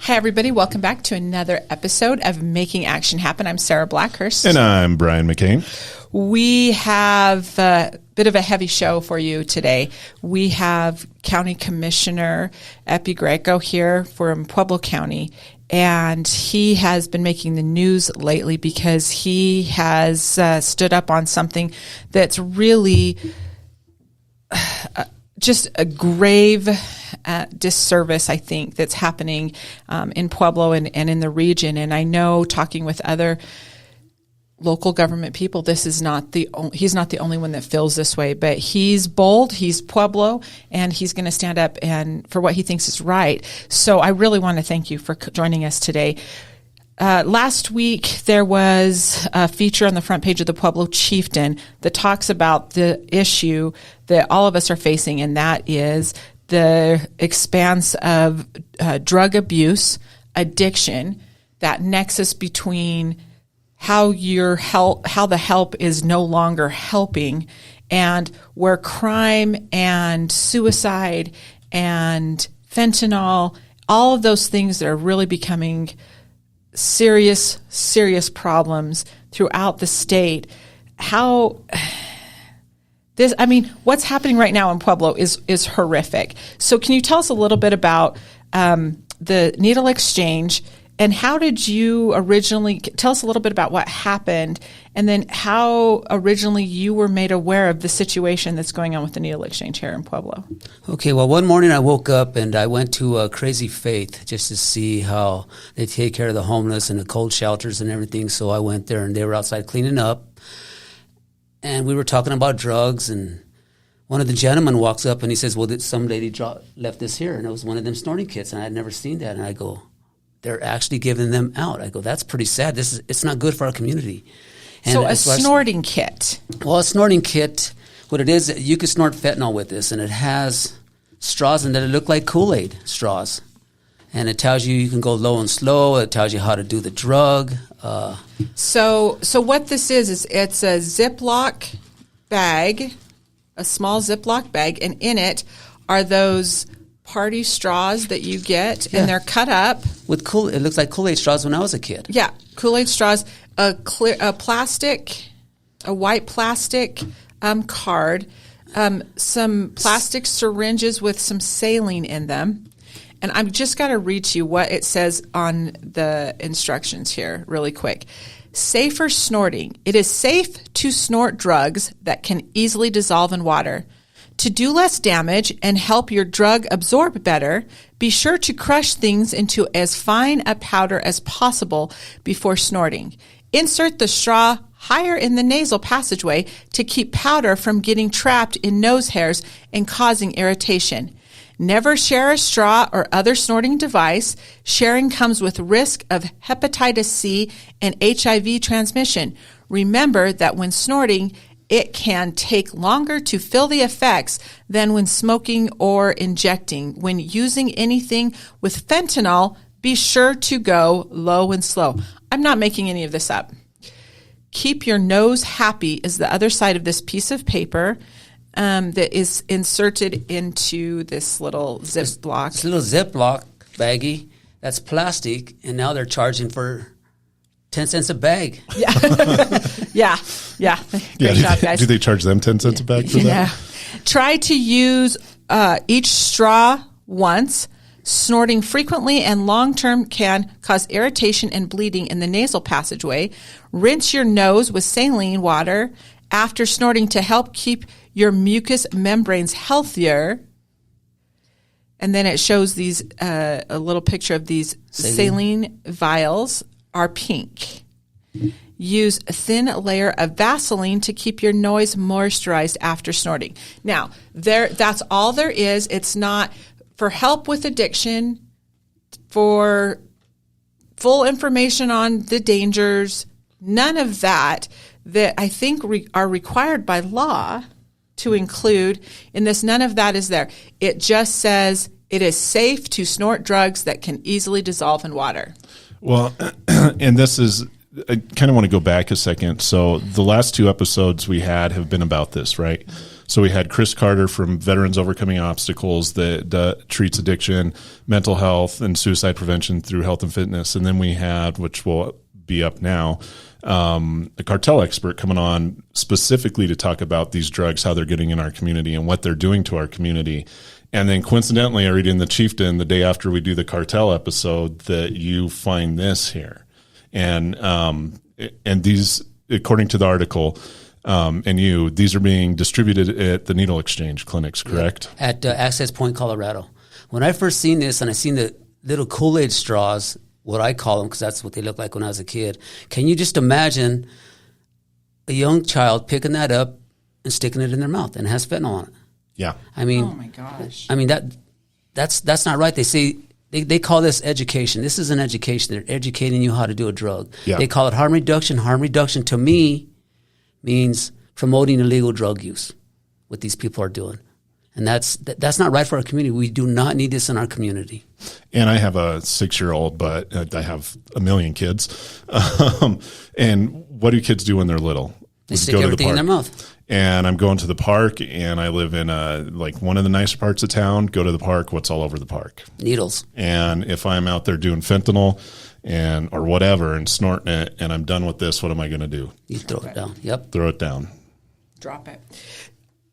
Hi, everybody. Welcome back to another episode of Making Action Happen. I'm Sarah Blackhurst. And I'm Brian McCain. We have a bit of a heavy show for you today. We have County Commissioner Eppie Griego here from Pueblo County, and he has been making the news lately because he has stood up on something that's really just a grave disservice, I think, that's happening in Pueblo and in the region. And I know, talking with other local government people, he's not the only one that feels this way, but he's bold, he's Pueblo, and he's going to stand up and for what he thinks is right. So I really want to thank you for joining us today. Last week, there was a feature on the front page of the Pueblo Chieftain that talks about the issue that all of us are facing, and that is the expanse of drug abuse, addiction, that nexus between how the help is no longer helping, and where crime and suicide and fentanyl, all of those things that are really becoming serious problems throughout the state. What's happening right now in Pueblo is horrific. So can you tell us a little bit about the needle exchange, and how did you originally tell us a little bit about what happened, and then how originally you were made aware of the situation that's going on with the needle exchange here in Pueblo? Okay, well, one morning I woke up and I went to Crazy Faith just to see how they take care of the homeless and the cold shelters and everything. So I went there and they were outside cleaning up. And we were talking about drugs, and one of the gentlemen walks up and he says, well, some lady left this here, and it was one of them snorting kits, and I had never seen that. And I go, they're actually giving them out. I go, that's pretty sad. It's not good for our community. And so a snorting kit. Well, a snorting kit, what it is, you can snort fentanyl with this, and it has straws in it that look like Kool-Aid straws. And it tells you can go low and slow. It tells you how to do the drug. So what this is it's a Ziploc bag, a small Ziploc bag, and in it are those party straws that you get, and they're cut up with it looks like Kool-Aid straws when I was a kid. Yeah, Kool-Aid straws, a white plastic card, some plastic syringes with some saline in them. And I've just got to read to you what it says on the instructions here really quick. Safer snorting. It is safe to snort drugs that can easily dissolve in water. To do less damage and help your drug absorb better, be sure to crush things into as fine a powder as possible before snorting. Insert the straw higher in the nasal passageway to keep powder from getting trapped in nose hairs and causing irritation. Never share a straw or other snorting device. Sharing comes with risk of hepatitis C and HIV transmission. Remember that when snorting, it can take longer to feel the effects than when smoking or injecting. When using anything with fentanyl, be sure to go low and slow. I'm not making any of this up. Keep your nose happy is the other side of this piece of paper that is inserted into this little Ziploc. This little Ziploc baggie that's plastic, and now they're charging for 10 cents a bag. Yeah. Yeah. Great job, guys. Do they charge them 10 cents a bag for that? Yeah. Try to use each straw once. Snorting frequently and long-term can cause irritation and bleeding in the nasal passageway. Rinse your nose with saline water after snorting to help keep your mucous membranes healthier. And then it shows these a little picture of these saline vials are pink. Use a thin layer of Vaseline to keep your nose moisturized after snorting. Now, that's all there is. It's not for help with addiction, for full information on the dangers, none of that I think are required by law to include in this. None of that is there. It just says it is safe to snort drugs that can easily dissolve in water. Well, and this is, I kind of want to go back a second. So the last two episodes we had have been about this, right? So we had Chris Carter from Veterans Overcoming Obstacles that treats addiction, mental health, and suicide prevention through health and fitness. And then we had, which will be up now, a cartel expert coming on specifically to talk about these drugs, how they're getting in our community and what they're doing to our community. And then coincidentally, I read in the Chieftain the day after we do the cartel episode that you find this here. And these, according to the article, these are being distributed at the needle exchange clinics, correct? Yeah. At Access Point, Colorado. When I first seen this and I seen the little Kool-Aid straws, what I call them, because that's what they look like when I was a kid. Can you just imagine a young child picking that up and sticking it in their mouth and it has fentanyl on it? Yeah. I mean, oh my gosh. I mean that's not right. They say they call this education. This is an education. They're educating you how to do a drug. Yeah. They call it harm reduction. Harm reduction to me means promoting illegal drug use. What these people are doing. And that's not right for our community. We do not need this in our community. And I have a 6-year-old, but I have a million kids. And what do kids do when they're little? They stick everything in their mouth. And I'm going to the park, and I live in one of the nicer parts of town. Go to the park. What's all over the park? Needles. And if I'm out there doing fentanyl or whatever and snorting it, and I'm done with this, what am I going to do? You throw it down. Yep. Throw it down. Drop it.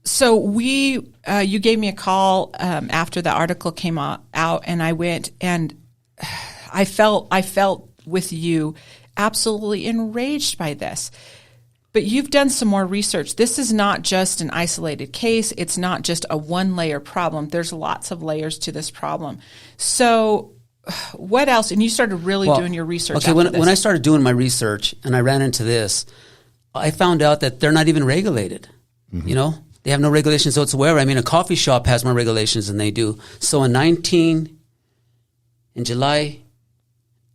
So you gave me a call after the article came out, and I went and I felt with you absolutely enraged by this. But you've done some more research. This is not just an isolated case. It's not just a one-layer problem. There's lots of layers to this problem. So what else? And you started really doing your research. Okay, when I started doing my research and I ran into this, I found out that they're not even regulated. Mm-hmm. You know? They have no regulations whatsoever. I mean, a coffee shop has more regulations than they do. So in July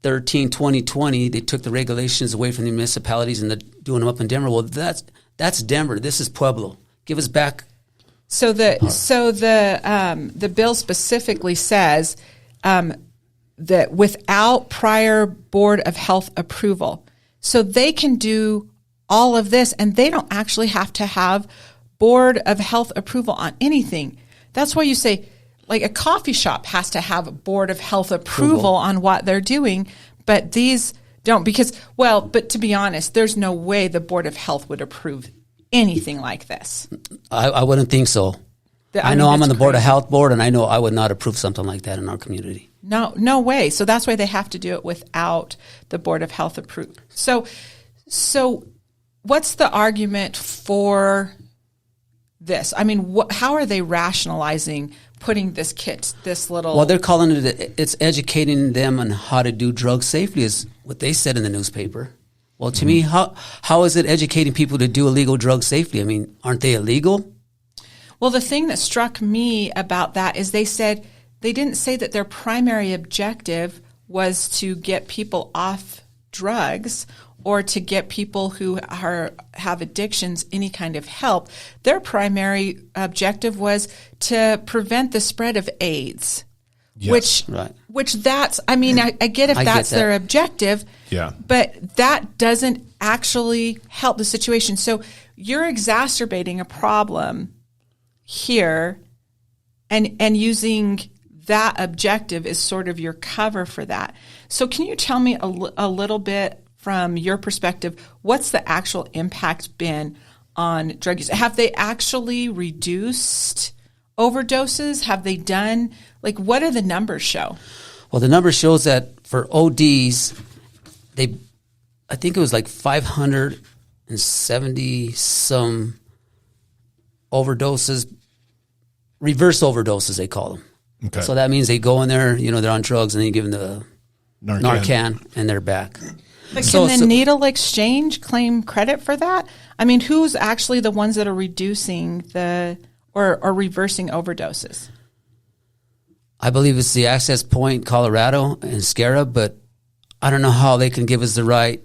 13, 2020, they took the regulations away from the municipalities and they're doing them up in Denver. Well, that's Denver. This is Pueblo. Give us back. So the bill specifically says that without prior Board of Health approval, so they can do all of this, and they don't actually have to have Board of Health approval on anything. That's why you say, like, a coffee shop has to have a Board of Health approval on what they're doing, but these don't, but to be honest, there's no way the Board of Health would approve anything like this. I wouldn't think so. I know I'm on the Board of Health board, and I know I would not approve something like that in our community. No way. So that's why they have to do it without the Board of Health approval. So what's the argument for this? I mean, how are they rationalizing putting this little... Well, they're calling it's educating them on how to do drugs safely is what they said in the newspaper. Well, to me, how is it educating people to do illegal drugs safely? I mean, aren't they illegal? Well, the thing that struck me about that is they didn't say that their primary objective was to get people off drugs or to get people who have addictions any kind of help. Their primary objective was to prevent the spread of AIDS. Yes. Which that's, I mean, I get if that's their objective, but that doesn't actually help the situation. So you're exacerbating a problem here and using that objective is sort of your cover for that. So can you tell me a little bit from your perspective, what's the actual impact been on drug use? Have they actually reduced overdoses? Have they done, what do the numbers show? Well, the numbers shows that for ODs, I think it was 570 some overdoses, reverse overdoses they call them. Okay. So that means they go in there, they're on drugs, and then you give them the Narcan and they're back. But can the needle exchange claim credit for that? I mean, who's actually the ones that are reducing or reversing overdoses? I believe it's the Access Point, Colorado, and Scara, but I don't know how they can give us the right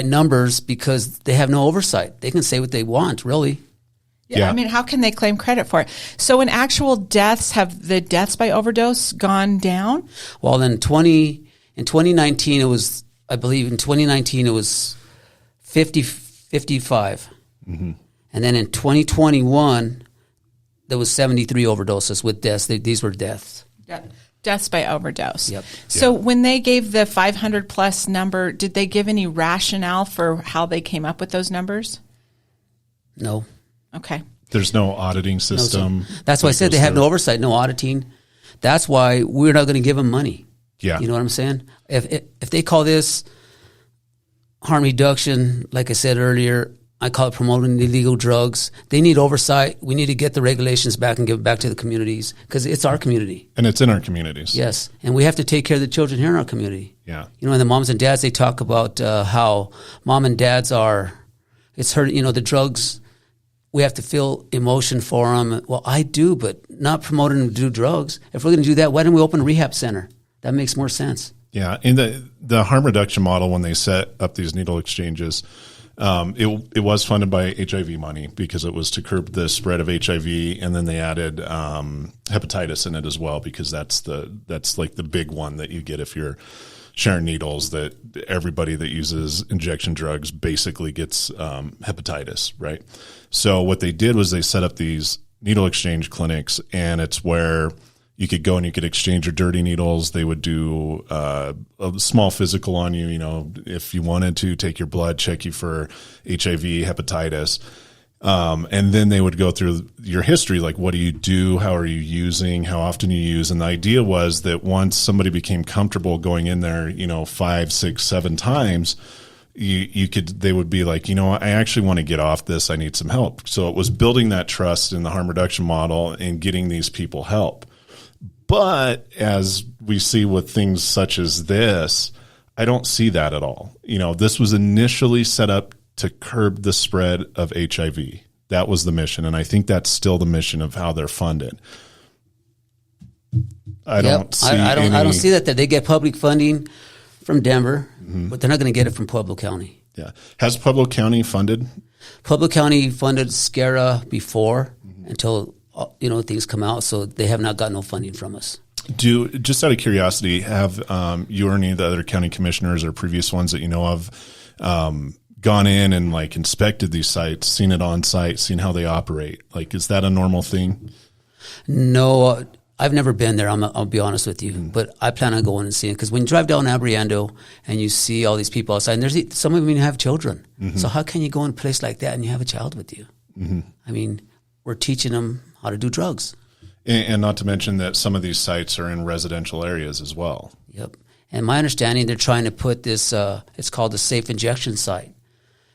numbers because they have no oversight. They can say what they want, really. Yeah, I mean, how can they claim credit for it? So in actual deaths, have the deaths by overdose gone down? Well, in 2019, it was, I believe in 2019, it was 55. Mm-hmm. And then in 2021, there was 73 overdoses with deaths. These were deaths. Deaths by overdose. Yep. So when they gave the 500 plus number, did they give any rationale for how they came up with those numbers? No. Okay. There's no auditing system. No, that's why I said they have no oversight, no auditing. That's why we're not going to give them money. Yeah. You know what I'm saying? If they call this harm reduction, like I said earlier, I call it promoting illegal drugs. They need oversight. We need to get the regulations back and give it back to the communities because it's our community. And it's in our communities. Yes. And we have to take care of the children here in our community. Yeah. You know, and the moms and dads, they talk about how mom and dads it's hurt, you know, the drugs, we have to feel emotion for them. Well, I do, but not promoting them to do drugs. If we're going to do that, why don't we open a rehab center? That makes more sense. Yeah. In the harm reduction model, when they set up these needle exchanges, it was funded by HIV money because it was to curb the spread of HIV, and then they added hepatitis in it as well because that's like the big one that you get if you're sharing needles. That everybody that uses injection drugs basically gets hepatitis, right? So what they did was they set up these needle exchange clinics, and it's where you could go and you could exchange your dirty needles. They would do a small physical on you, you know, if you wanted to take your blood, check you for HIV, hepatitis. And then they would go through your history, like what do you do? How are you using? How often you use? And the idea was that once somebody became comfortable going in there, you know, 5, 6, 7 times, they would be like, you know, I actually want to get off this. I need some help. So it was building that trust in the harm reduction model and getting these people help. But as we see with things such as this, I don't see that at all. You know, this was initially set up to curb the spread of HIV. That was the mission. And I think that's still the mission of how they're funded. I don't see that they get public funding from Denver, but they're not going to get it from Pueblo County. Yeah. Has Pueblo County funded? Pueblo County funded SCARA before until you know, things come out, so they have not got no funding from us. Just out of curiosity, have you or any of the other county commissioners or previous ones that you know of gone in and like inspected these sites, seen it on site, seen how they operate? Like, is that a normal thing? No, I've never been there. I'll be honest with you, but I plan on going and seeing it because when you drive down Abriendo and you see all these people outside, and some of them even have children. So how can you go in a place like that and you have a child with you? I mean, we're teaching them how to do drugs. And not to mention that some of these sites are in residential areas as well. Yep. And my understanding, they're trying to put this, it's called the safe injection site.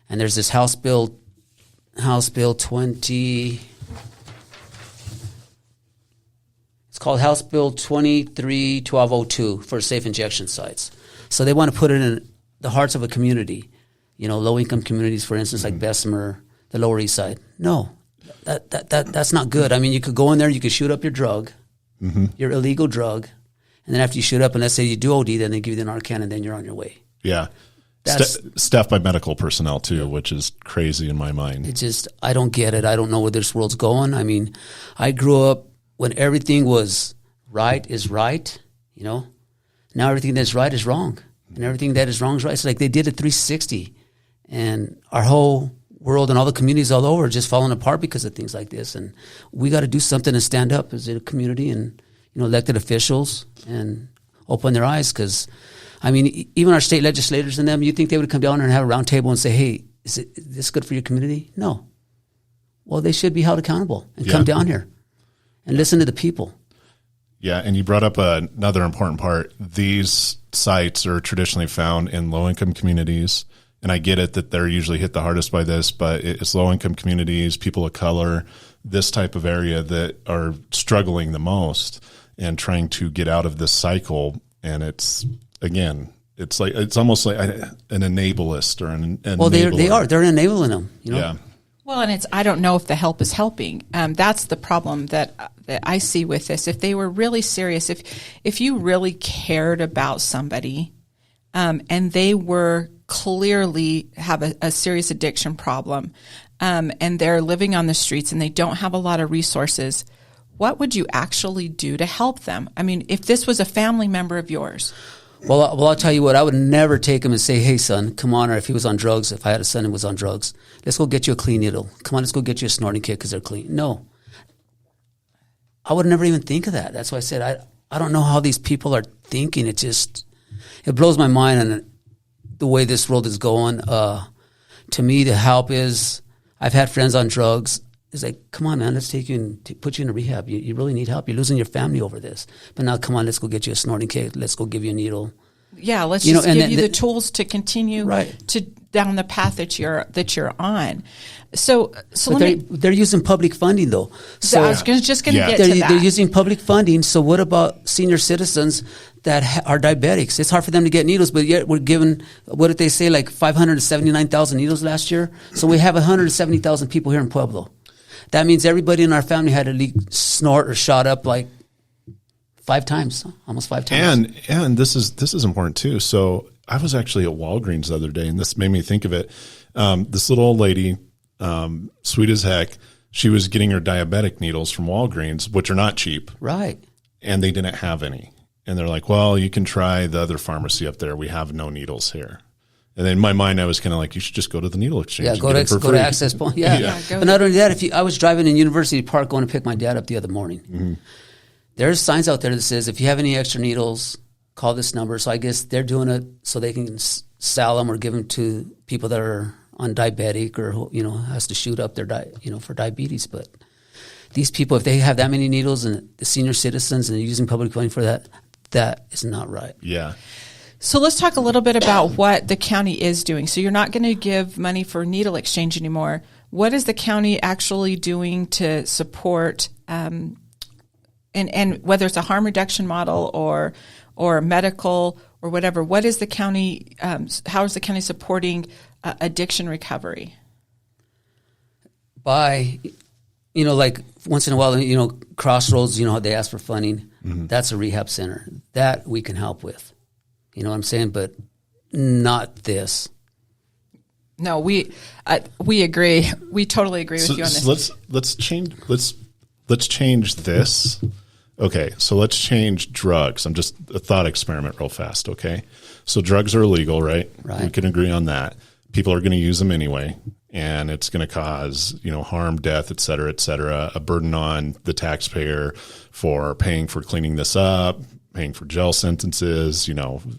And there's this House Bill 20, it's called House Bill 23-1202 for safe injection sites. So they want to put it in the hearts of a community, you know, low-income communities, for instance, like Bessemer, the Lower East Side. No. That's not good. I mean, you could go in there, you could shoot up your drug, your illegal drug, and then after you shoot up, and let's say you do OD, then they give you the Narcan, and then you're on your way. Yeah. Staffed by medical personnel, too, which is crazy in my mind. I don't get it. I don't know where this world's going. I mean, I grew up when everything was right is right, you know. Now everything that's right is wrong, and everything that is wrong is right. It's like they did a 360, and our whole world and all the communities all over are just falling apart because of things like this. And we got to do something and stand up as a community and, you know, elected officials and open their eyes. Because, I mean, even our state legislators and them, you think they would come down and have a round table and say, hey, is this good for your community? No. Well, they should be held accountable and come down here and listen to the people. Yeah, and you brought up another important part. These sites are traditionally found in low-income communities. And I get it that they're usually hit the hardest by this, but it's low-income communities, people of color, this type of area that are struggling the most and trying to get out of this cycle. And it's, again, it's almost like an enableist or an well, they are. They're enabling them. You know? Yeah. Well, and I don't know if the help is helping. That's the problem that I see with this. If they were really serious, if you really cared about somebody, and they were clearly have a serious addiction problem, and they're living on the streets and they don't have a lot of resources, what would you actually do to help them? I mean, if this was a family member of yours. Well, I'll tell you what. I would never take him and say, "Hey, son, come on." Or if he was on drugs, if I had a son who was on drugs, let's go get you a clean needle. Come on, let's go get you a snorting kit because they're clean. No, I would never even think of that. That's why I said I don't know how these people are thinking. It blows my mind on the way this world is going. To me, the help is, I've had friends on drugs. It's like, come on, man, let's take you and put you in a rehab. You really need help. You're losing your family over this. But now, come on, let's go get you a snorting kit. Let's go give you a needle. Yeah, let's just give you the tools to continue to down the path that you're on. So they're using public funding though. So I was just going to get to that. They're using public funding. So what about senior citizens that are diabetics? It's hard for them to get needles, but yet we're given, what did they say, like 579,000 needles last year? So we have 170,000 people here in Pueblo. That means everybody in our family had to snort or shot up like almost five times. And this is important too. So I was actually at Walgreens the other day, and this made me think of it. This little old lady, sweet as heck, she was getting her diabetic needles from Walgreens, which are not cheap. Right. And they didn't have any. And they're like, well, you can try the other pharmacy up there. We have no needles here. And then in my mind, I was kind of like, you should just go to the needle exchange. Yeah, go to Access Point. Yeah. But not only that, I was driving in University Park going to pick my dad up the other morning. Mm-hmm. There's signs out there that says, if you have any extra needles, call this number. So I guess they're doing it so they can sell them or give them to people that are on diabetic or, has to shoot up their for diabetes. But these people, if they have that many needles and the senior citizens and they're using public money for that is not right. Yeah. So let's talk a little bit about what the county is doing. So you're not going to give money for needle exchange anymore. What is the county actually doing to support, and whether it's a harm reduction model or medical or whatever, what is the county, how is the county supporting addiction recovery? By, like once in a while, Crossroads, how they ask for funding. Mm-hmm. That's a rehab center. That we can help with. You know what I'm saying? But not this. No, we agree. We totally agree with you on this. So let's change this. Okay, so let's change drugs. I'm just a thought experiment real fast, okay? So drugs are illegal, right? Right. We can agree on that. People are going to use them anyway, and it's going to cause, harm, death, et cetera, a burden on the taxpayer for paying for cleaning this up, paying for jail sentences,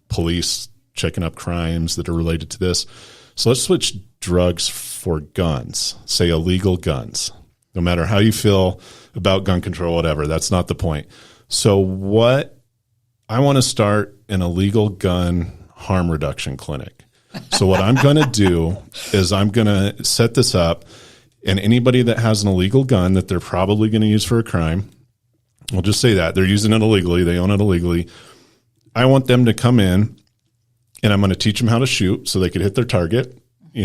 police checking up crimes that are related to this. So let's switch drugs for guns, say illegal guns. No matter how you feel about gun control, whatever, that's not the point. So I want to start an illegal gun harm reduction clinic. So what I'm going to do is I'm going to set this up, and anybody that has an illegal gun that they're probably going to use for a crime, we'll just say that they're using it illegally, they own it illegally. I want them to come in, and I'm going to teach them how to shoot so they could hit their target,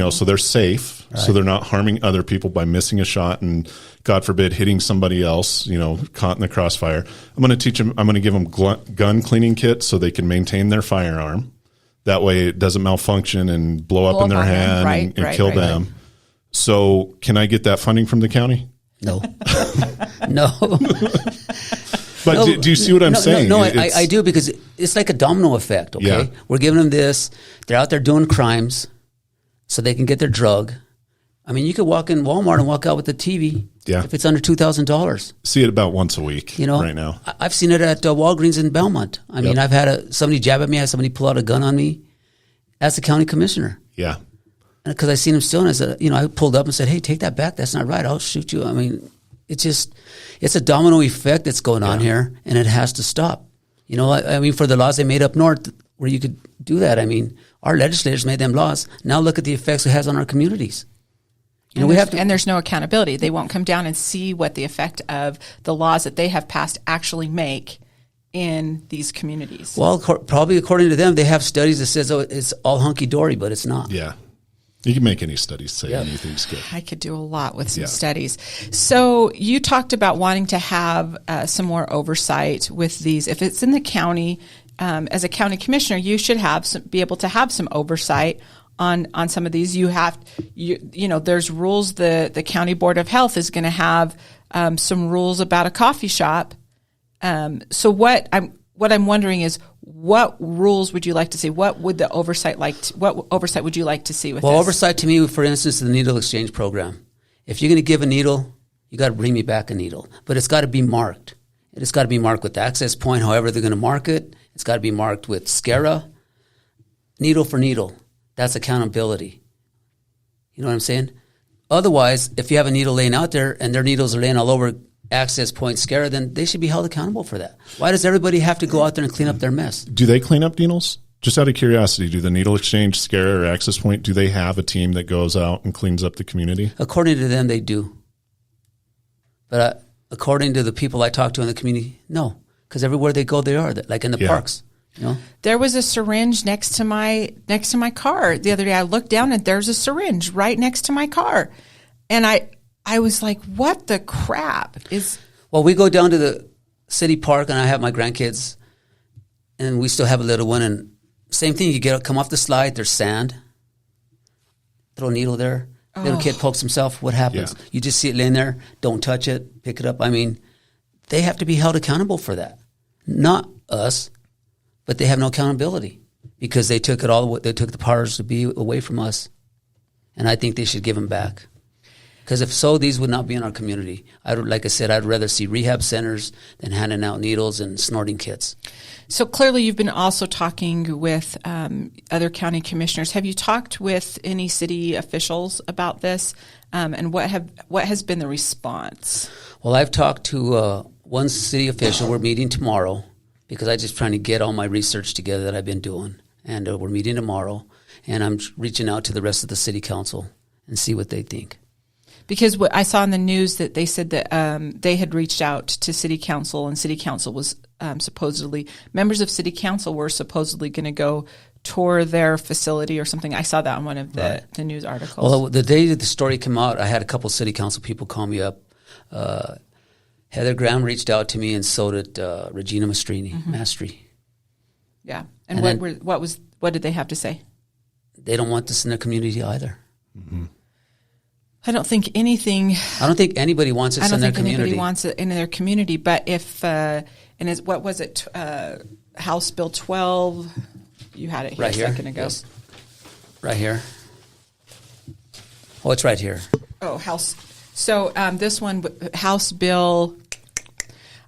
so they're safe, right. So they're not harming other people by missing a shot and, God forbid, hitting somebody else, caught in the crossfire. I'm going to teach them, I'm going to give them gun cleaning kits so they can maintain their firearm. That way it doesn't malfunction and blow up in their hand and kill them. Right. So can I get that funding from the county? No. No. But do you see what I'm saying? No, I do, because it's like a domino effect, okay? Yeah. We're giving them this. They're out there doing crimes so they can get their drug. I mean, you could walk in Walmart and walk out with a TV if it's under $2,000. See it about once a week right now. I've seen it at Walgreens in Belmont. I mean, I've had somebody jab at me. I had somebody pull out a gun on me as the county commissioner. Yeah. Because I seen him stealing. I said, I pulled up and said, hey, take that back. That's not right. I'll shoot you. I mean, it's a domino effect that's going on here, and it has to stop. I mean, for the laws they made up north where you could do that, I mean, our legislators made them laws. Now look at the effects it has on our communities. And there's no accountability. They won't come down and see what the effect of the laws that they have passed actually make in these communities. Well, probably according to them, they have studies that says, it's all hunky-dory, but it's not. Yeah. You can make any studies say anything's good. I could do a lot with some studies. So you talked about wanting to have some more oversight with these. If it's in the county, as a county commissioner, you should be able to have some oversight on some of these. There's rules. The county board of health is going to have some rules about a coffee shop. So what what I'm wondering is, what rules would you like to see? What would the oversight what oversight would you like to see with this? Well, oversight to me, for instance, the needle exchange program. If you're going to give a needle, you got to bring me back a needle, but it's got to be marked. It's got to be marked with the access point, however they're going to mark it. It's got to be marked with SCARA, needle for needle. That's accountability. You know what I'm saying? Otherwise, if you have a needle laying out there and their needles are laying all over access point SCARA, then they should be held accountable for that. Why does everybody have to go out there and clean up their mess? Do they clean up needles? Just out of curiosity, do the needle exchange, SCARA, or access point, do they have a team that goes out and cleans up the community? According to them, they do. But according to the people I talk to in the community, no. Because everywhere they go, they are, like in the parks. You know? There was a syringe next to my car the other day. I looked down and there's a syringe right next to my car, and I was like, "What the crap is?" Well, we go down to the city park, and I have my grandkids, and we still have a little one. And same thing, you come off the slide. There's sand. Throw a needle there. Little kid pokes himself. What happens? Yeah. You just see it laying there. Don't touch it. Pick it up. I mean, they have to be held accountable for that. Not us. But they have no accountability because they took it all. They took the powers to be away from us, and I think they should give them back. Because if so, these would not be in our community. Like I said, I'd rather see rehab centers than handing out needles and snorting kits. So clearly, you've been also talking with other county commissioners. Have you talked with any city officials about this, and what has been the response? Well, I've talked to one city official. We're meeting tomorrow. Because I'm just trying to get all my research together that I've been doing. And we're meeting tomorrow. And I'm reaching out to the rest of the city council and see what they think. Because what I saw in the news that they said that they had reached out to city council, and city council was supposedly, members of city council were supposedly going to go tour their facility or something. I saw that in one of the news articles. Well, the day that the story came out, I had a couple city council people call me up. Heather Graham reached out to me, and so did Regina Mastri. Yeah, and what did they have to say? They don't want this in their community either. Mm-hmm. I don't think anybody wants this in their community. Anybody wants it in their community. But if what was it? House Bill 12. You had it here a second ago. Yes. Right here. Oh, it's right here. Oh, House. So this one, House Bill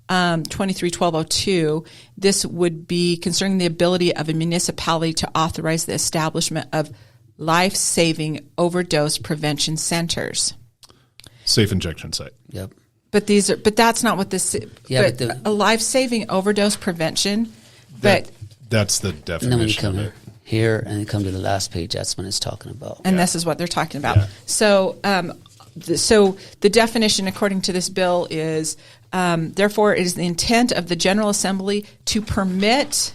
23-1202, this would be concerning the ability of a municipality to authorize the establishment of life-saving overdose prevention centers. Safe injection site. Yep. But that's not what this. Yeah, but a life-saving overdose prevention. That's the definition. And then when you come here and you come to the last page, that's when it's talking about. And this is what they're talking about. Yeah. So the definition, according to this bill, is therefore it is the intent of the General Assembly to permit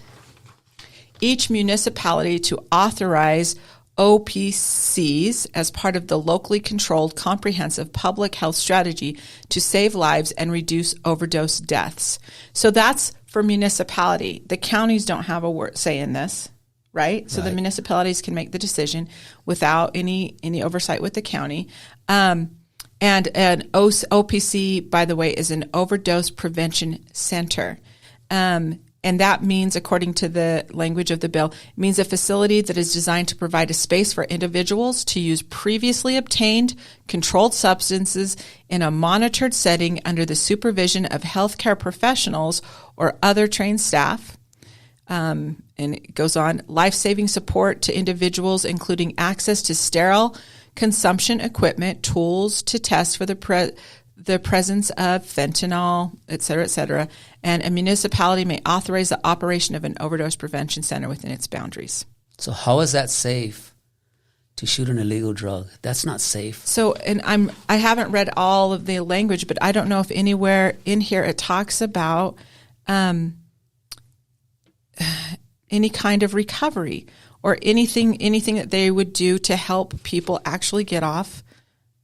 each municipality to authorize OPCs as part of the locally controlled comprehensive public health strategy to save lives and reduce overdose deaths. So that's for municipality. The counties don't have a say in this, right? So the municipalities can make the decision without any oversight with the county. And an OPC, by the way, is an overdose prevention center. And that means, according to the language of the bill, it means a facility that is designed to provide a space for individuals to use previously obtained controlled substances in a monitored setting under the supervision of healthcare professionals or other trained staff. And it goes on, life-saving support to individuals, including access to sterile consumption equipment, tools to test for the presence of fentanyl, et cetera, and a municipality may authorize the operation of an overdose prevention center within its boundaries. So how is that safe to shoot an illegal drug? That's not safe. So, and I haven't read all of the language, but I don't know if anywhere in here it talks about any kind of recovery or anything that they would do to help people actually get off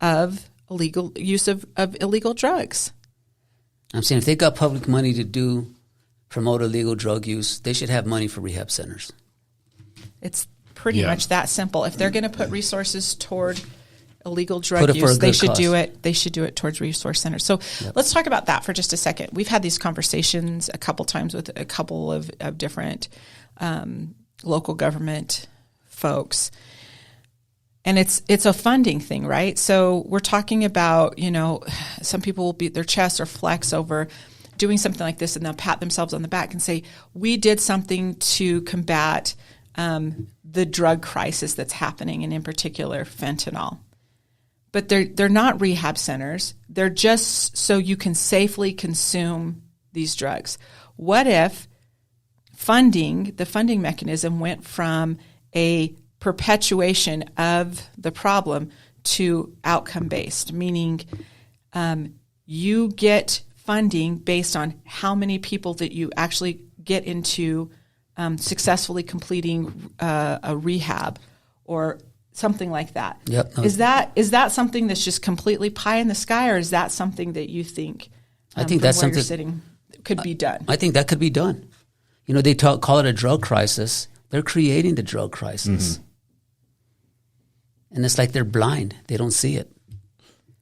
of illegal use of illegal drugs. I'm saying if they got public money to promote illegal drug use, they should have money for rehab centers. It's pretty much that simple. If they're going to put resources toward illegal drug Put it for a use, they good should cause. do it. They should do it towards resource centers. So let's talk about that for just a second. We've had these conversations a couple times with a couple of different local government folks. And it's a funding thing, right? So we're talking about, some people will beat their chests or flex over doing something like this, and they'll pat themselves on the back and say, we did something to combat the drug crisis that's happening, and in particular, fentanyl. But they're not rehab centers. They're just so you can safely consume these drugs. What if the funding mechanism went from a perpetuation of the problem to outcome-based, meaning you get funding based on how many people that you actually get into successfully completing a rehab or something like that. Yep. Is that something that's just completely pie in the sky, or is that something that you think I think that's where you're something sitting could be done? I think that could be done. They call it a drug crisis. They're creating the drug crisis. Mm-hmm. And it's like they're blind. They don't see it.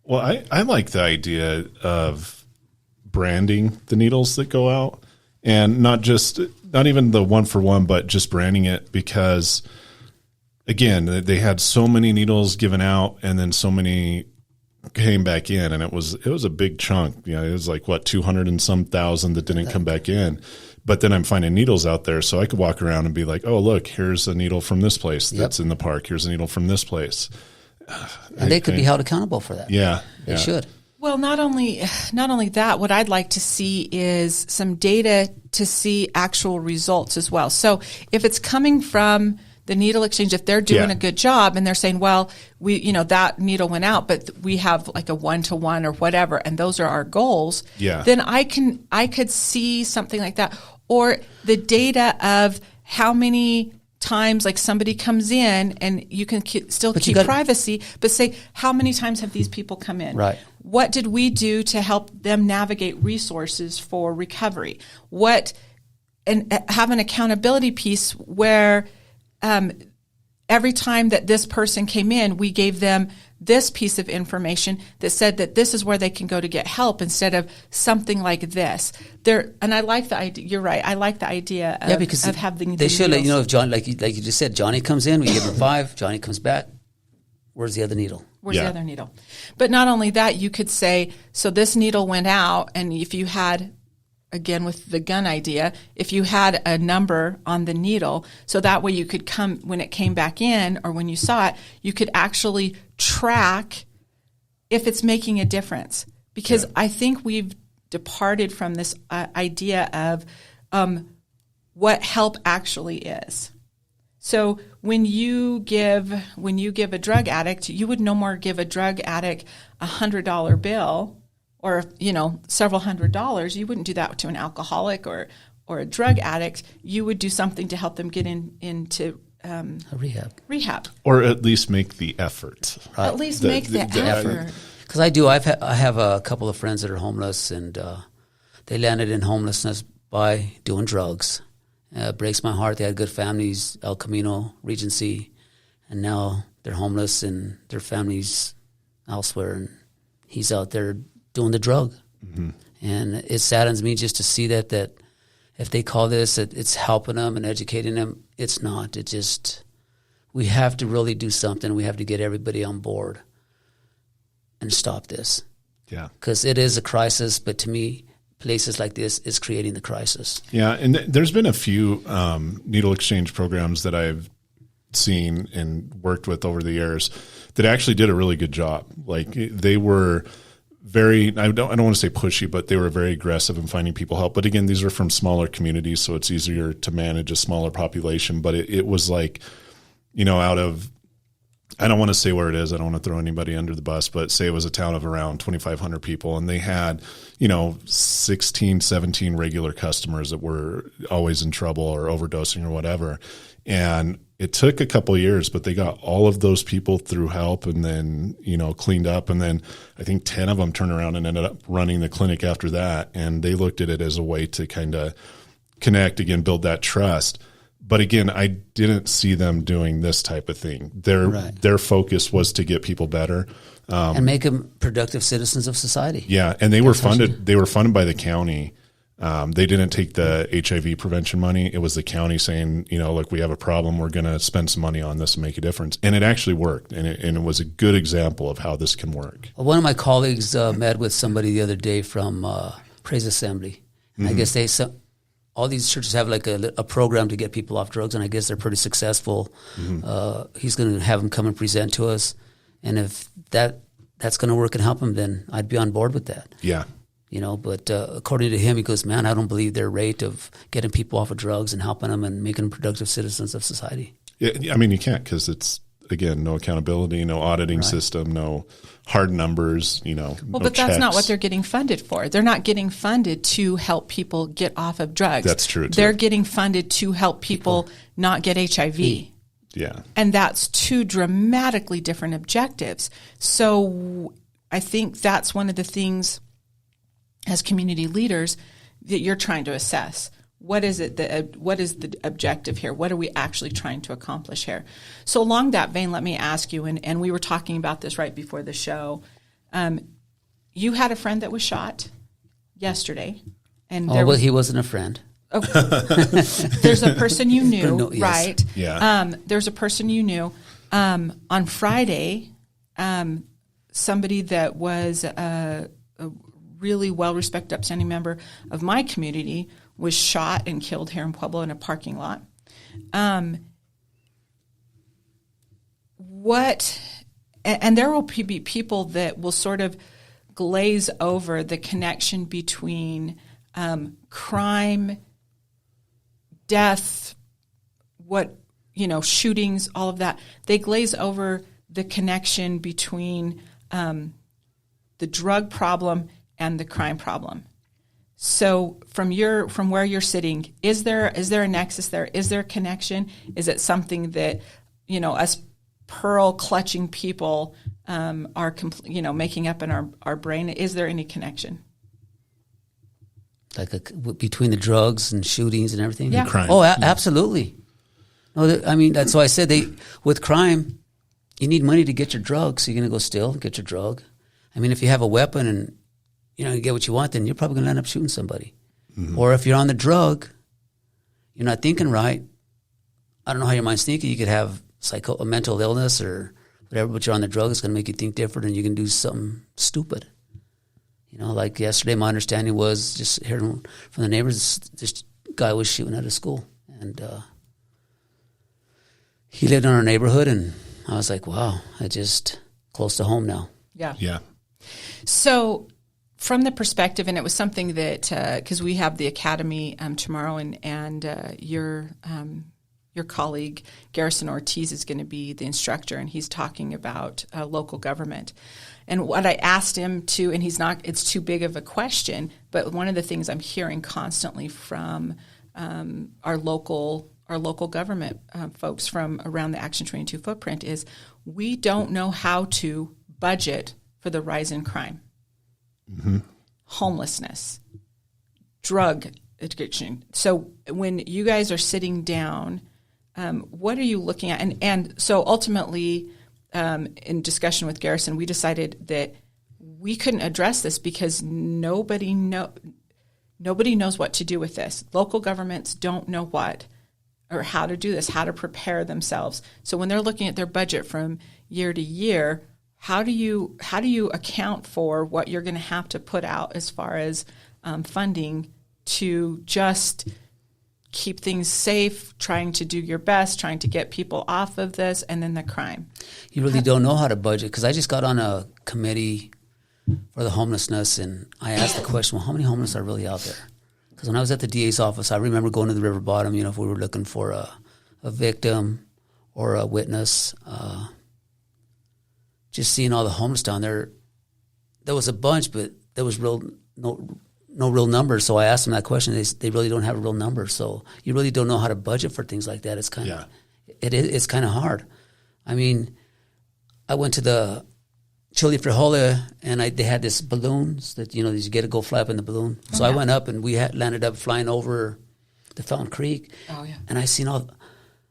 Well, I like the idea of branding the needles that go out, and not even the 1-for-1, but just branding it, because again, they had so many needles given out and then so many came back in, and it was a big chunk. It was like 200 and some thousand that didn't come back in. But then I'm finding needles out there, so I could walk around and be like, oh, look, here's a needle from this place that's in the park. Here's a needle from this place. And they could be held accountable for that. Yeah. They should. Well, not only that, what I'd like to see is some data to see actual results as well. So if it's coming from the needle exchange, if they're doing a good job and they're saying, well, we, that needle went out, but we have like a 1-to-1 or whatever, and those are our goals, then I could see something like that. Or the data of how many times, like somebody comes in, and you can still keep privacy, but say, how many times have these people come in? Right. What did we do to help them navigate resources for recovery? And have an accountability piece where every time that this person came in, we gave them this piece of information that said that this is where they can go to get help, instead of something like this. And I like the idea. You're right. I like the idea of having. They should, if John, like you just said, Johnny comes in, we give him 5. Johnny comes back. Where's the other needle? Where's the other needle? But not only that, you could say, so this needle went out, and if you had, again with the gun idea, if you had a number on the needle, so that way you could come, when it came back in or when you saw it, you could actually track if it's making a difference. Because I think we've departed from this idea of what help actually is. So when you give a drug addict, you would no more give a drug addict $100 bill or several $100s. You wouldn't do that to an alcoholic or a drug addict. You would do something to help them get into rehab, or at least make the effort. Right. At least make the effort. Because I have a couple of friends that are homeless, and they landed in homelessness by doing drugs. It breaks my heart. They had good families, El Camino, Regency, and now they're homeless and their families elsewhere, and he's out there doing the drug. Mm-hmm. And it saddens me just to see that if they call this, it's helping them and educating them, it's not. It just, we have to really do something. We have to get everybody on board and stop this. Yeah. Because it is a crisis, but to me, places like this is creating the crisis. Yeah, and there's been a few needle exchange programs that I've seen and worked with over the years that actually did a really good job. Like they were very, I don't want to say pushy, but they were very aggressive in finding people help. But again, these are from smaller communities, so it's easier to manage a smaller population. But it was like, out of, I don't want to say where it is. I don't want to throw anybody under the bus, but say it was a town of around 2,500 people, and they had, 16, 17 regular customers that were always in trouble or overdosing or whatever. And it took a couple of years, but they got all of those people through help and then, cleaned up. And then I think 10 of them turned around and ended up running the clinic after that. And they looked at it as a way to kind of connect again, build that trust. But again, I didn't see them doing this type of thing. Their focus was to get people better and make them productive citizens of society. Yeah, and they were funded. They were funded by the county. They didn't take the HIV prevention money. It was the county saying, look, we have a problem. We're going to spend some money on this and make a difference. And it actually worked. And it was a good example of how this can work. One of my colleagues met with somebody the other day from Praise Assembly. And I guess all these churches have like a program to get people off drugs, and I guess they're pretty successful. He's going to have them come and present to us. And if that's going to work and help them, then I'd be on board with that. Yeah. But according to him, he goes, man, I don't believe their rate of getting people off of drugs and helping them and making them productive citizens of society. Yeah, I mean, you can't, because it's, again, no accountability, no auditing system, no hard numbers, Well, no but that's checks. not what they're getting funded for. They're not getting funded to help people get off of drugs. That's true, too. They're getting funded to help people not get HIV. Yeah. And that's two dramatically different objectives. So I think that's one of the things as community leaders that you're trying to assess. What is it? What is the objective here? What are we actually trying to accomplish here? So along that vein, let me ask you, and we were talking about this right before the show. You had a friend that was shot yesterday. And he wasn't a friend. Okay. There's a person you knew, No, yes. right? Yeah. There's a person you knew. On Friday, somebody that was a really well-respected, upstanding member of my community was shot and killed here in Pueblo in a parking lot. And there will be people that will sort of glaze over the connection between crime, death, shootings, all of that. They glaze over the connection between the drug problem and the crime problem. So from where you're sitting, is there a nexus there? Is there a connection? Is it something that, us pearl clutching people are making up in our brain? Is there any connection? Like between the drugs and shootings and everything? Yeah. And crime. Oh, absolutely. No, that's why I said with crime, you need money to get your drugs. So you're going to go steal, get your drug. I mean, if you have a weapon and you get what you want, then you're probably going to end up shooting somebody. Mm-hmm. Or if you're on the drug, you're not thinking right. I don't know how your mind's thinking. You could have a mental illness or whatever, but you're on the drug. It's going to make you think different, and you can do something stupid. Like yesterday, my understanding was just hearing from the neighbors, this guy was shooting at a school, and he lived in our neighborhood, and I was like, wow, I just close to home now. Yeah. Yeah. So from the perspective, and it was something that, because we have the academy tomorrow, and your colleague, Garrison Ortiz, is going to be the instructor, and he's talking about local government. And what I asked him to, and it's too big of a question, but one of the things I'm hearing constantly from our local government folks from around the Action 22 footprint is we don't know how to budget for the rise in crime, homelessness, drug addiction. So when you guys are sitting down, what are you looking at? And so ultimately, in discussion with Garrison, we decided that we couldn't address this because nobody knows what to do with this. Local governments don't know what or how to do this, how to prepare themselves. So when they're looking at their budget from year to year, how do you account for what you're going to have to put out as far as funding to just keep things safe, trying to do your best, trying to get people off of this, and then the crime? You really don't know how to budget, because I just got on a committee for the homelessness, and I asked the question, well, how many homeless are really out there? Because when I was at the DA's office, I remember going to the river bottom, if we were looking for a victim or a witness, just seeing all the homeless down there. There was a bunch, but there was no real numbers. So I asked them that question. They really don't have a real number. So you really don't know how to budget for things like that. It's kind of it's kind of hard. I mean, I went to the Chile Frijoles, and they had this balloons that you get to go fly up in the balloon. So I went up, and we landed up flying over the Fountain Creek. Oh yeah. And I seen all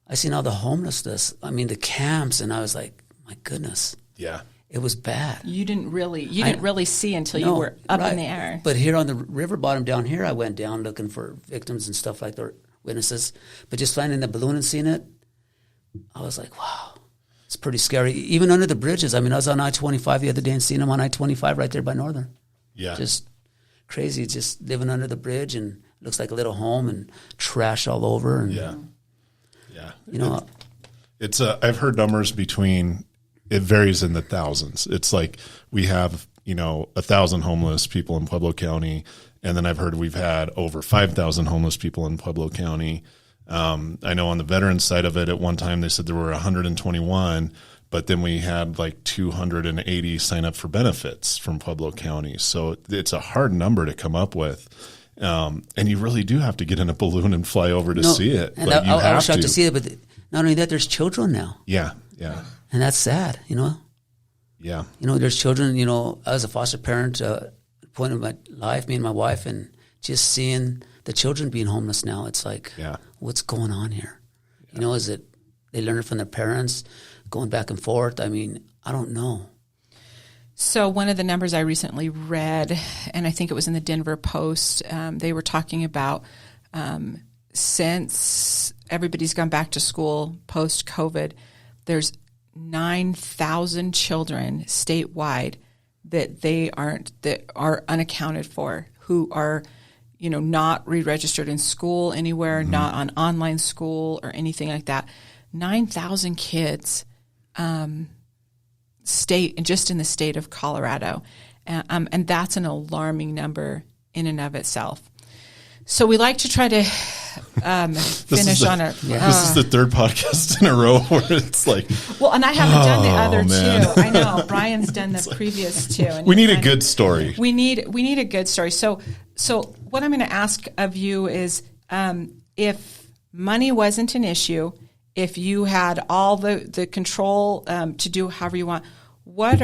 the homelessness. I mean, the camps, and I was like, my goodness. Yeah. It was bad. You didn't really see until you were up in the air. But here on the river bottom down here, I went down looking for victims and stuff like that, witnesses. But just finding the balloon and seeing it, I was like, wow, it's pretty scary. Even under the bridges. I mean, I was on I-25 the other day and seeing them on I-25 right there by Northern. Yeah. Just crazy, just living under the bridge, and it looks like a little home and trash all over. And, yeah. You know, it's I've heard numbers between, it varies in the thousands. It's like we have, 1,000 homeless people in Pueblo County, and then I've heard we've had over 5,000 homeless people in Pueblo County. I know on the veterans side of it, at one time they said there were 121, but then we had like 280 sign up for benefits from Pueblo County. So it's a hard number to come up with. And you really do have to get in a balloon and fly over to see it. And I was shocked to see it, but not only that, there's children now. Yeah. And that's sad, Yeah. There's children, I was a foster parent at a point in my life, me and my wife, and just seeing the children being homeless now, it's like, what's going on here? Yeah. Is it they learn it from their parents, going back and forth? I mean, I don't know. So one of the numbers I recently read, and I think it was in the Denver Post, they were talking about since everybody's gone back to school post-COVID, there's 9,000 children statewide that are unaccounted for, who are not re-registered in school anywhere, not on online school or anything like that. 9,000 kids, just in the state of Colorado, and that's an alarming number in and of itself. So we like to try to finish on a. This is the third podcast in a row where it's like. Well, and I haven't done the other two. I know Brian's done the previous two. And we need a good story. We need a good story. So what I'm going to ask of you is, if money wasn't an issue, if you had all the control to do however you want, what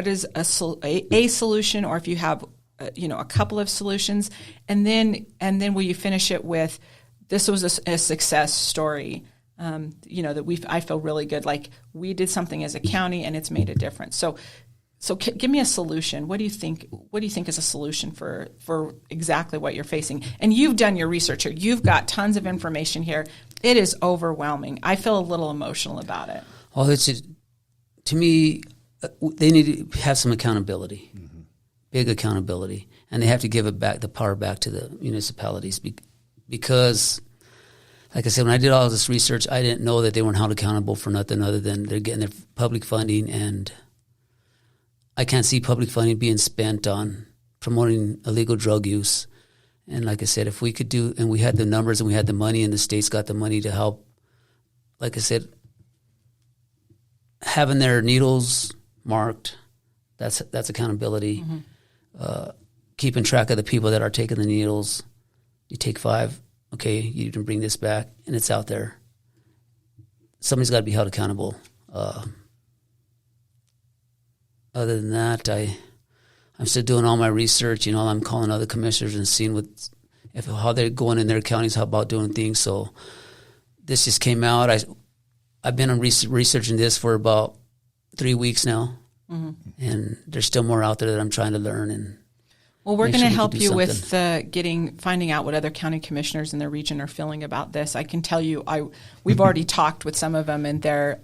is a solution, or if you have a couple of solutions, and then will you finish it with, this was a success story, that I feel really good, like we did something as a county and it's made a difference. So give me a solution. What do you think is a solution for exactly what you're facing? And you've done your research here. You've got tons of information here. It is overwhelming. I feel a little emotional about it. Well, to me, they need to have some accountability, big accountability, and they have to give the power back to the municipalities, because, like I said, when I did all this research, I didn't know that they weren't held accountable for nothing other than they're getting their public funding, and I can't see public funding being spent on promoting illegal drug use. And like I said, if we could do, and we had the numbers and we had the money, and the state's got the money to help, like I said, having their needles marked, that's accountability. Keeping track of the people that are taking the needles. You take 5, okay, you can bring this back, and it's out there. Somebody's got to be held accountable. Other than that, I'm still doing all my research. I'm calling other commissioners and seeing how they're going in their counties, how about doing things. So this just came out. I've been researching this for about 3 weeks now, and there's still more out there that I'm trying to learn. And well, we're going to help you with finding out what other county commissioners in the region are feeling about this. I can tell you, we've already talked with some of them, and they're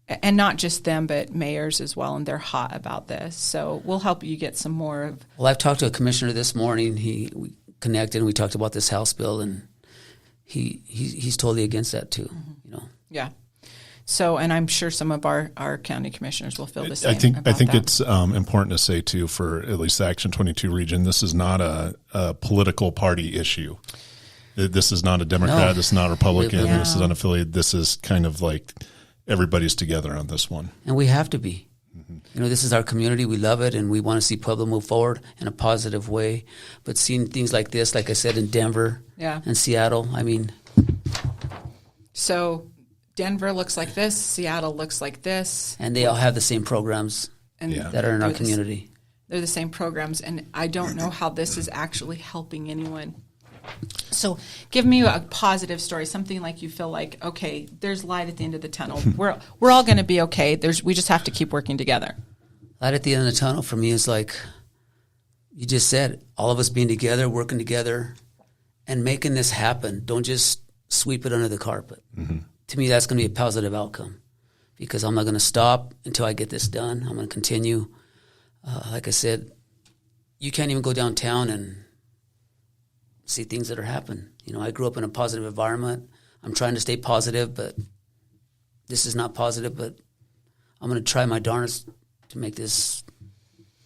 and not just them, but mayors as well, and they're hot about this. So we'll help you get some more of. Well, I've talked to a commissioner this morning. We connected and we talked about this House bill, and he's totally against that too. Yeah. So, and I'm sure some of our county commissioners will feel the same. I think it's important to say too, for at least the Action 22 region, this is not a political party issue. This is not a Democrat. No. This is not a Republican. Yeah. This is unaffiliated. This is kind of like everybody's together on this one. And we have to be. This is our community. We love it, and we want to see Pueblo move forward in a positive way. But seeing things like this, like I said, in Denver and Seattle, I mean. So Denver looks like this. Seattle looks like this. And they all have the same programs that are in our community. They're the same programs, and I don't know how this is actually helping anyone. So give me a positive story, something like you feel like, okay, there's light at the end of the tunnel. We're all going to be okay. We just have to keep working together. Light at the end of the tunnel for me is like you just said, all of us being together, working together, and making this happen. Don't just sweep it under the carpet. Mm-hmm. To me, that's going to be a positive outcome because I'm not going to stop until I get this done. I'm going to continue. Like I said, you can't even go downtown and see things that are happening. I grew up in a positive environment. I'm trying to stay positive, but this is not positive, but I'm going to try my darnest to make this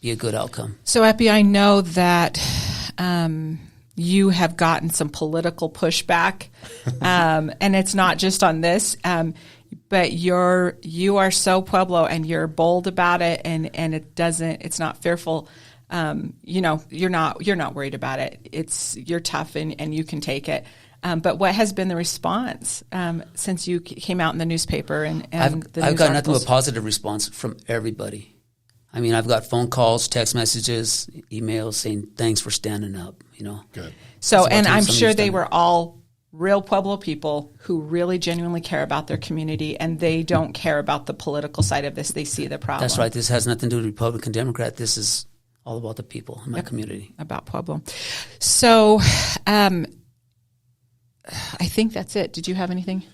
be a good outcome. So, Eppie, I know that you have gotten some political pushback, and it's not just on this, but you are so Pueblo, and you're bold about it, and it's not fearful. You're not worried about it. You're tough and you can take it. But what has been the response since you came out in the newspaper and I've got nothing but positive response from everybody. I mean, I've got phone calls, text messages, emails saying thanks for standing up. Good. So, and I'm sure they were all real Pueblo people who really genuinely care about their community, and they don't care about the political side of this. They see the problem. That's right. This has nothing to do with Republican, Democrat. This is all about the people in my community. About Pueblo. So I think that's it. Did you have anything?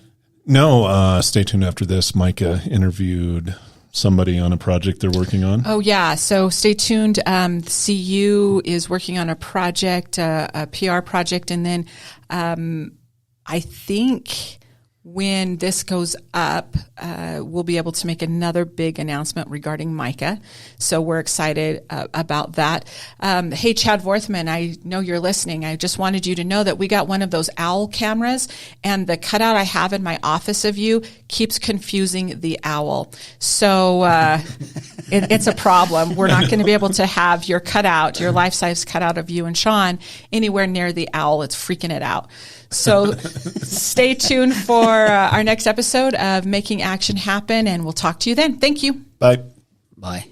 No. Stay tuned after this. Micah interviewed somebody on a project they're working on. Oh, yeah. So stay tuned. CU is working on a project, a PR project. And then I think when this goes up, we'll be able to make another big announcement regarding Micah. So we're excited about that. Hey, Chad Vorthman, I know you're listening. I just wanted you to know that we got one of those owl cameras, and the cutout I have in my office of you keeps confusing the owl. So it's a problem. We're not going to be able to have your life-size cutout of you and Sean anywhere near the owl. It's freaking it out. So stay tuned for our next episode of Making Action Happen, and we'll talk to you then. Thank you. Bye. Bye.